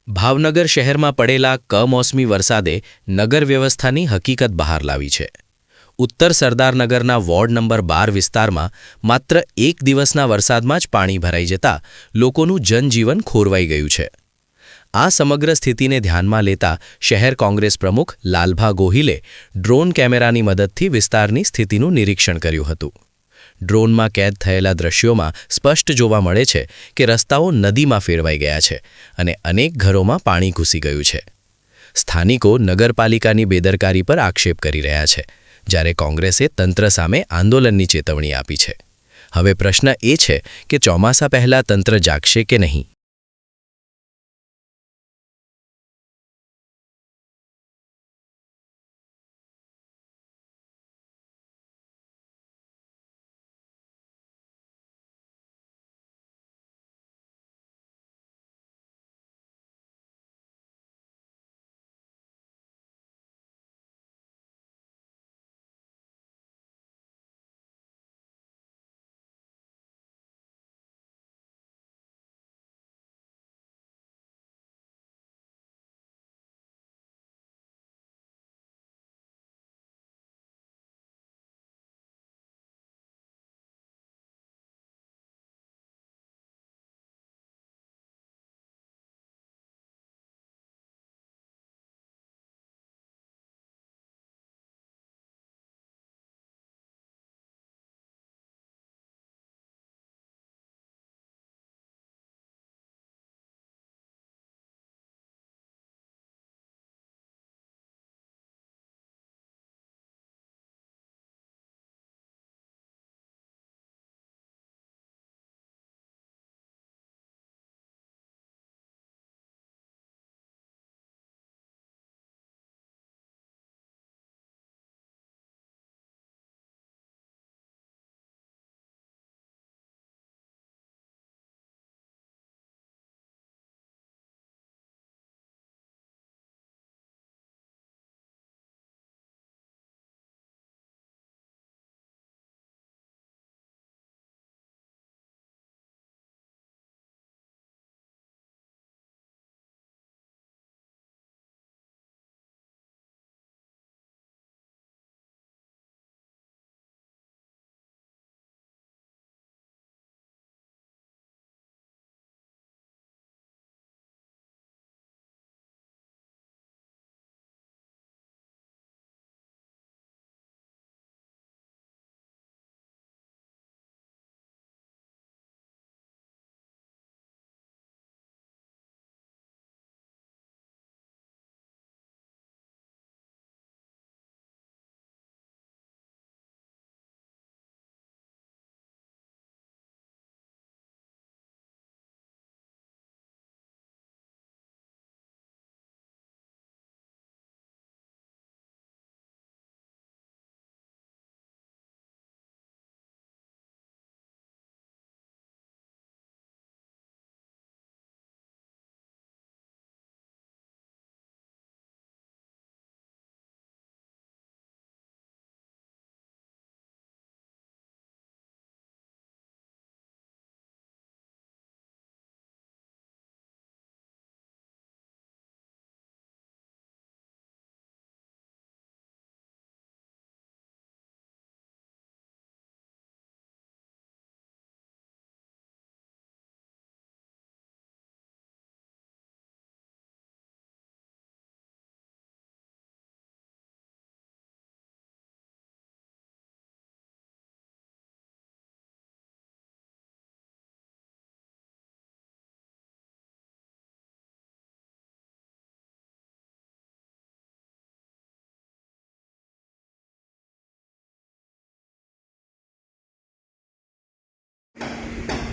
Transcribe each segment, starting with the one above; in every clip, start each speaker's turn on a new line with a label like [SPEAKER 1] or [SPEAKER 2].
[SPEAKER 1] ભાવનગર શહેરમાં પડેલા કમોસમી વરસાદે નગર વ્યવસ્થાની હકીકત બહાર લાવી છે. ઉત્તર સરદારનગરના વોર્ડ નંબર 12 વિસ્તારમાં માત્ર એક દિવસના વરસાદમાં જ પાણી ભરાઈ જતા લોકોનું જનજીવન ખોરવાઈ ગયું છે. આ સમગ્ર સ્થિતિને ધ્યાનમાં લેતા શહેર કોંગ્રેસ પ્રમુખ લાલભા ગોહિલે ડ્રોન કેમેરાની મદદથી વિસ્તારની સ્થિતિનું નિરીક્ષણ કર્યું હતું. ડ્રોનમાં કેદ થયેલા દ્રશ્યોમાં સ્પષ્ટ જોવા મળે છે કે રસ્તાઓ નદીમાં ફેરવાઈ ગયા છે અને અનેક ઘરોમાં પાણી ઘૂસી ગયું છે. સ્થાનિકો નગરપાલિકાની બેદરકારી પર આક્ષેપ કરી રહ્યા છે, જ્યારે કોંગ્રેસે તંત્ર સામે આંદોલનની ચેતવણી આપી છે. હવે પ્રશ્ન એ છે કે ચોમાસા પહેલા તંત્ર જાગશે કે નહીં.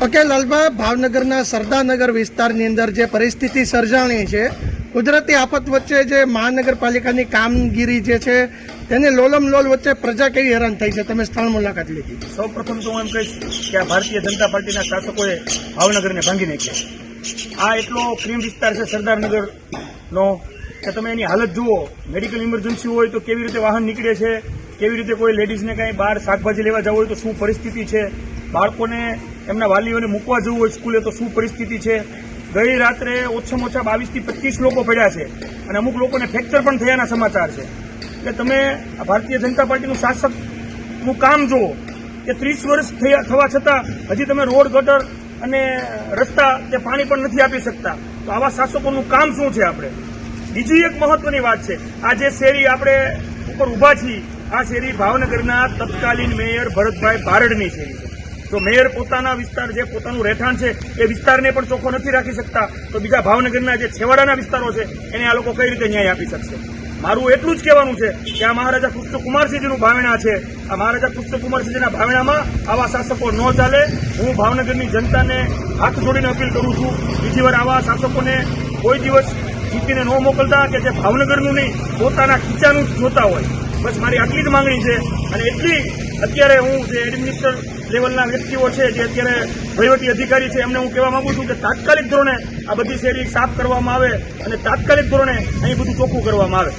[SPEAKER 2] ઓકે લાલભા, ભાવનગરના સરદારનગર વિસ્તારની અંદર જે પરિસ્થિતિ સર્જાણી છે, કુદરતી આફત વચ્ચે જે મહાનગરપાલિકાની કામગીરી જે છે તેને લોલમલોલ વચ્ચે પ્રજા કેવી હેરાન થઈ છે, તમે સ્થળ મુલાકાત લીધી?
[SPEAKER 3] સૌ પ્રથમ તો હું એમ કહીશ કે આ ભારતીય જનતા પાર્ટીના શાસકોએ ભાવનગરને ભાંગી નાખ્યા. આ એટલો ક્રીમ વિસ્તાર છે સરદારનગરનો કે તમે એની હાલત જુઓ. મેડિકલ ઇમરજન્સી હોય તો કેવી રીતે વાહન નીકળે છે, કેવી રીતે કોઈ લેડીઝને કાંઈ બહાર શાકભાજી લેવા જવું હોય તો શું પરિસ્થિતિ છે, બાળકોને એમના વાલીઓને મૂકવા જવું હોય સ્કૂલે તો શું પરિસ્થિતિ છે. ગઈ રાત્રે ઓછામાં ઓછા 22 થી 25 લોકો પડ્યા છે અને અમુક લોકોને ફ્રેક્ચર પણ થયાના સમાચાર છે. એટલે તમે આ ભારતીય જનતા પાર્ટીનું શાસકનું કામ જુઓ કે 30 વર્ષ થવા છતાં હજી તમે રોડ ગટર અને રસ્તા કે પાણી પણ નથી આપી શકતા. તો આવા શાસકોનું કામ શું છે? આપણે બીજી એક મહત્વની વાત છે, આ જે શેરી આપણે ઉપર ઊભા છીએ, આ શેરી ભાવનગરના તત્કાલીન મેયર ભરતભાઈ બારડની શેરી છે. તો મેયર પોતાના વિસ્તાર જે પોતાનું રહેઠાણ છે એ વિસ્તારને પણ ચોખ્ખો નથી રાખી શકતા, તો બીજા ભાવનગરના જે છેવાડાના વિસ્તારો છે એને આ લોકો કઈ રીતે ન્યાય આપી શકશે? મારું એટલું જ કહેવાનું છે કે આ મહારાજા કૃષ્ણકુમારસિંહજીનું ભાવેણા છે. આ મહારાજા કૃષ્ણકુમારસિંહજીના ભાવેણામાં આવા શાસકો ન ચાલે. હું ભાવનગરની જનતાને હાથ જોડીને અપીલ કરું છું, બીજી વાર આવા શાસકોને કોઈ દિવસ જીતીને ન મોકલતા કે જે ભાવનગરનું નહીં પોતાના ખીચાનું જ જોતા હોય. બસ મારી આટલી જ માંગણી છે. અને એટલી અત્યારે હું જે એડમિનિસ્ટર લેવલના વ્યક્તિઓ છે, જે અત્યારે વહીવટી અધિકારી છે, એમને હું કહેવા માંગુ છું કે તાત્કાલિક ધોરણે આ બધી શેરી સાફ કરવામાં આવે અને તાત્કાલિક ધોરણે અહીં બધું ચોખ્ખું કરવામાં આવે.